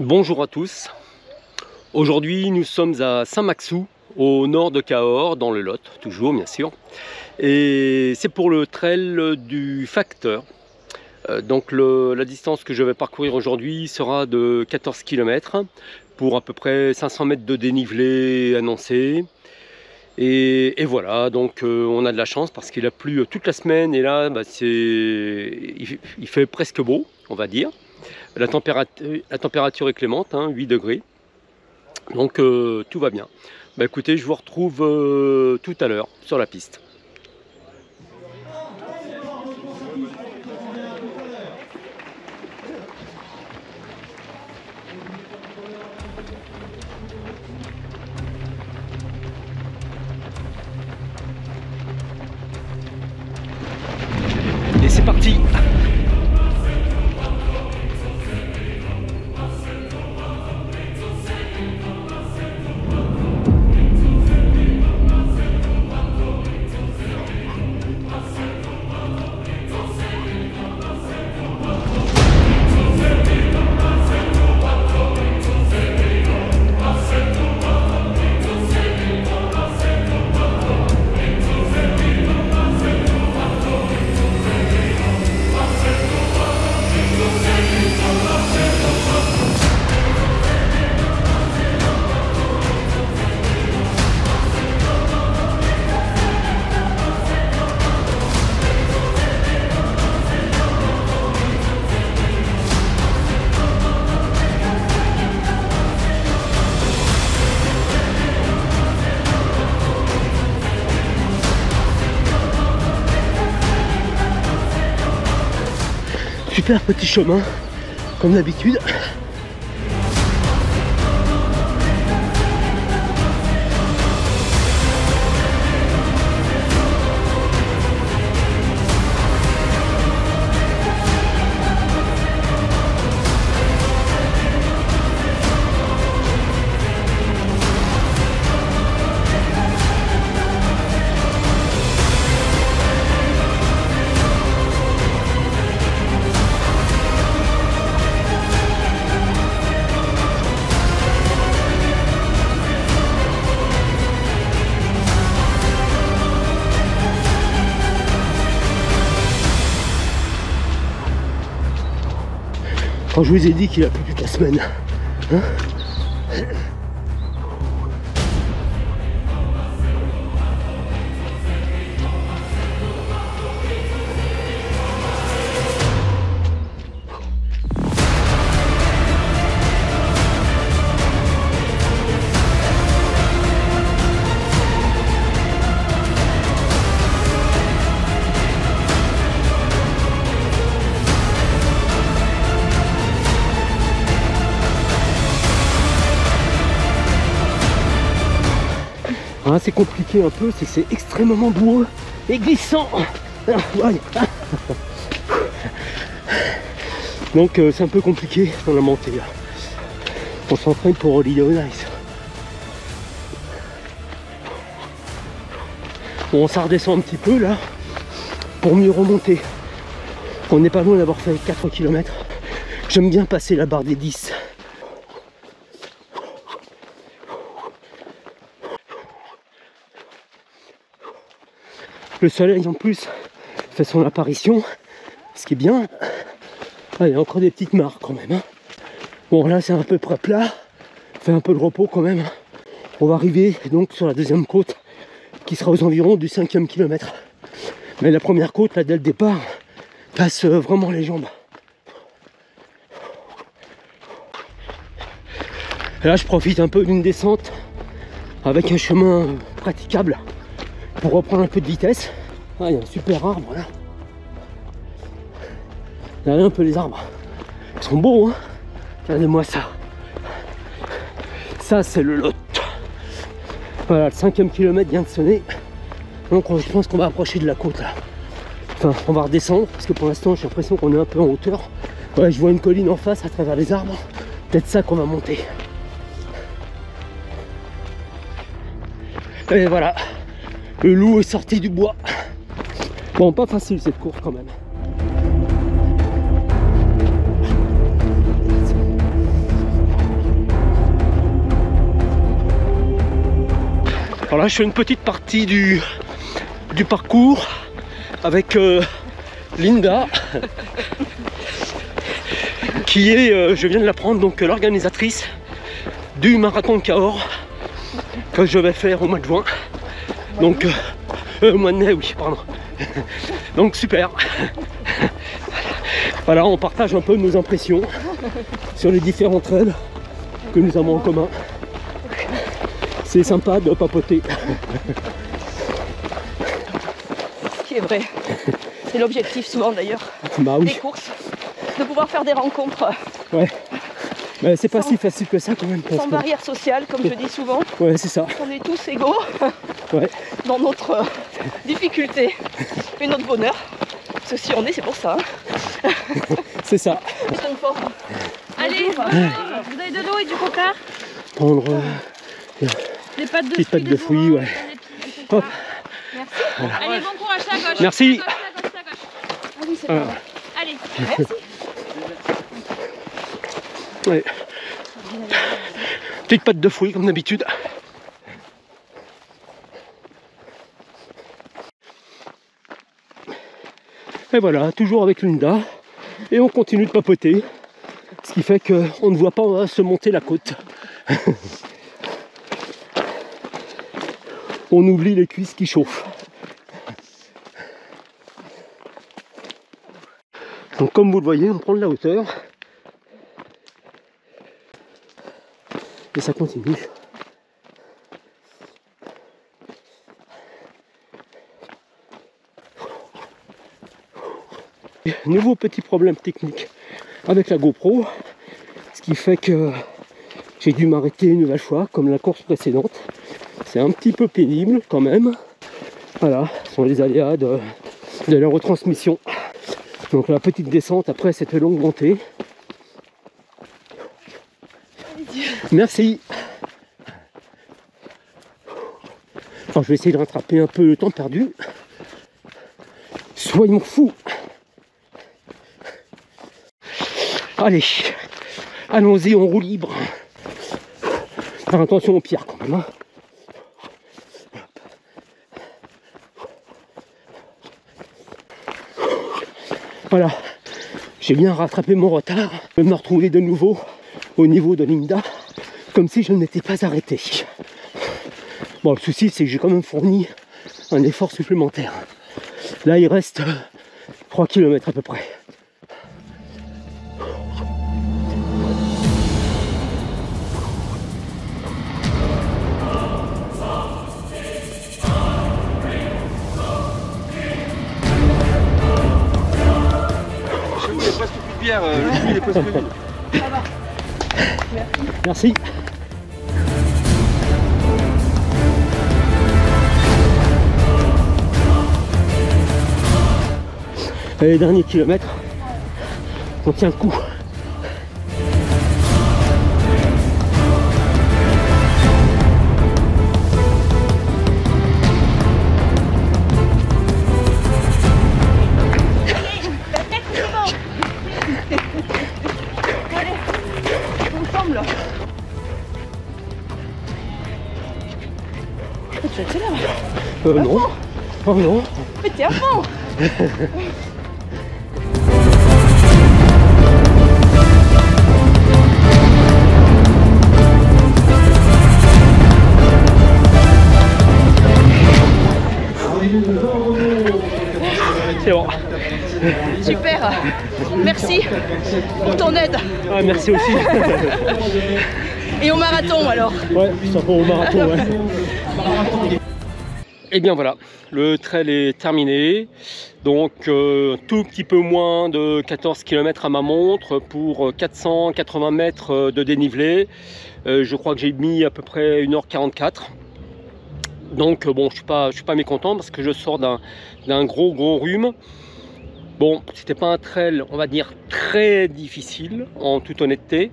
Bonjour à tous. Aujourd'hui nous sommes à Saint-Maxou, au nord de Cahors, dans le Lot, toujours bien sûr. Et c'est pour le trail du Facteur. Donc la distance que je vais parcourir aujourd'hui sera de 14 km pour à peu près 500 mètres de dénivelé annoncé. Et voilà, donc on a de la chance parce qu'il a plu toute la semaine et là il fait presque beau, on va dire. La température est clémente, 8 degrés. Donc tout va bien. Écoutez, je vous retrouve tout à l'heure sur la piste. Et c'est parti! Super petit chemin, comme d'habitude. Quand je vous ai dit qu'il a plu toute la semaine, hein? C'est compliqué un peu, c'est que c'est extrêmement boueux et glissant. Donc c'est un peu compliqué dans la montée là. On s'entraîne pour Holiday on Ice. Bon, ça redescend un petit peu là pour mieux remonter. On n'est pas loin d'avoir fait 4 km. J'aime bien passer la barre des 10. Le soleil en plus fait son apparition, ce qui est bien. Ah, il y a encore des petites marques quand même. Bon là c'est un peu près plat, fait un peu de repos quand même. On va arriver donc sur la deuxième côte qui sera aux environs du 5e kilomètre. Mais la première côte là dès le départ passe vraiment les jambes. Et là je profite un peu d'une descente avec un chemin praticable pour reprendre un peu de vitesse. Ah, il y a un super arbre là. Regardez un peu les arbres. Ils sont beaux, hein. Regardez-moi ça. Ça c'est le Lot. Voilà, le 5e kilomètre vient de sonner. Donc je pense qu'on va approcher de la côte là. Enfin, on va redescendre parce que pour l'instant j'ai l'impression qu'on est un peu en hauteur. Ouais, je vois une colline en face à travers les arbres. Peut-être ça qu'on va monter. Et voilà. Le loup est sorti du bois. Bon, pas facile cette course quand même. Alors là je fais une petite partie du parcours avec Linda qui est, je viens de l'apprendre, donc l'organisatrice du marathon de Cahors que je vais faire au mois de juin. Donc au mois de mai, oui, pardon. Donc super. Voilà, on partage un peu nos impressions sur les différents trails que nous avons en commun. C'est sympa de papoter. Ce qui est vrai. C'est l'objectif souvent d'ailleurs Bah oui. des courses, de pouvoir faire des rencontres. Ouais. Mais c'est pas si facile que ça quand même. Sans barrière sociale, comme je dis souvent. Ouais, c'est ça. On est tous égaux Ouais. dans notre difficulté et notre bonheur. Parce que si on est, c'est pour ça. Hein. C'est ça. Allez, vous avez de l'eau et du coca? Prendre Des pâtes de petites fruits, pâtes de fruits, ouais. Hop. Merci. Allez, bon courage à gauche. Merci. À gauche, à gauche, à gauche. Ah oui, c'est Voilà. vrai. Allez, merci. Ouais. Petite pâte de fruits comme d'habitude. Et voilà, toujours avec Linda. Et on continue de papoter. Ce qui fait qu'on ne voit pas se monter la côte. On oublie les cuisses qui chauffent. Donc comme vous le voyez, on prend de la hauteur. Et ça continue. Nouveau petit problème technique avec la GoPro, ce qui fait que j'ai dû m'arrêter une nouvelle fois comme la course précédente. C'est un petit peu pénible quand même. Voilà, ce sont les aléas de la retransmission. Donc la petite descente après cette longue montée. Merci. Alors, je vais essayer de rattraper un peu le temps perdu. Soyons fous. Allez, allons-y, on roule libre. Faire attention aux pierres quand même. Hein. Voilà, j'ai bien rattrapé mon retard. Je vais me retrouver de nouveau au niveau de Linda, comme si je ne m'étais pas arrêté. Bon, le souci, c'est que j'ai quand même fourni un effort supplémentaire. Là, il reste 3 km à peu près. Il est presque plus de bière, lui il est presque vide. Ça va. Merci. Merci. Les derniers kilomètres, on tient le coup. Ensemble. Tu accélères. Non. Oh non. Mais t'es à fond. C'est bon. Super. Merci pour ton aide. Ah, merci aussi. Et au marathon alors. Ouais, ça va au marathon, ouais. Et bien voilà, le trail est terminé. Donc tout petit peu moins de 14 km à ma montre pour 480 mètres de dénivelé. Je crois que j'ai mis à peu près 1h44. Donc bon, je suis pas mécontent parce que je sors d'un gros rhume. Bon, c'était pas un trail, on va dire, très difficile, en toute honnêteté.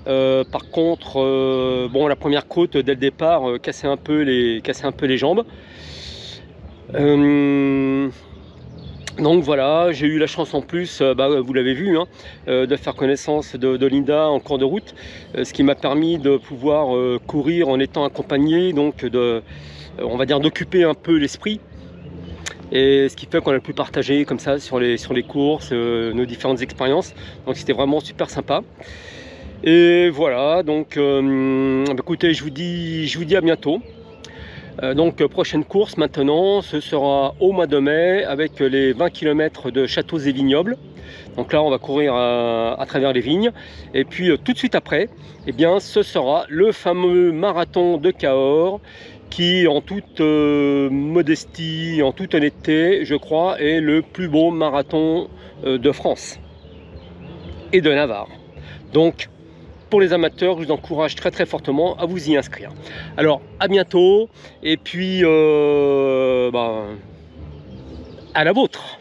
Par contre, bon, la première côte, dès le départ, cassait un peu les jambes. Donc voilà, j'ai eu la chance en plus, vous l'avez vu, hein, de faire connaissance de Linda en cours de route, ce qui m'a permis de pouvoir courir en étant accompagné, donc on va dire d'occuper un peu l'esprit. Et ce qui fait qu'on a pu partager comme ça sur les courses, nos différentes expériences. Donc c'était vraiment super sympa. Et voilà, donc écoutez, je vous dis à bientôt. Donc prochaine course maintenant, ce sera au mois de mai avec les 20 km de châteaux et vignobles. Donc là on va courir à travers les vignes. Et puis tout de suite après, eh bien, ce sera le fameux marathon de Cahors qui en toute modestie, en toute honnêteté, je crois, est le plus beau marathon de France et de Navarre. Donc pour les amateurs, je vous encourage très très fortement à vous y inscrire. Alors à bientôt et puis à la vôtre.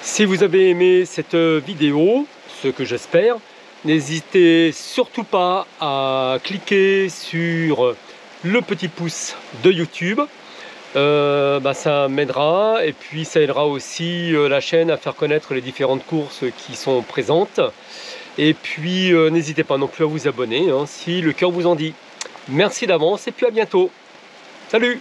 Si vous avez aimé cette vidéo, ce que j'espère, n'hésitez surtout pas à cliquer sur le petit pouce de YouTube. Ça m'aidera et puis ça aidera aussi la chaîne à faire connaître les différentes courses qui sont présentes. Et puis n'hésitez pas non plus à vous abonner hein, si le cœur vous en dit. Merci d'avance et puis à bientôt. Salut!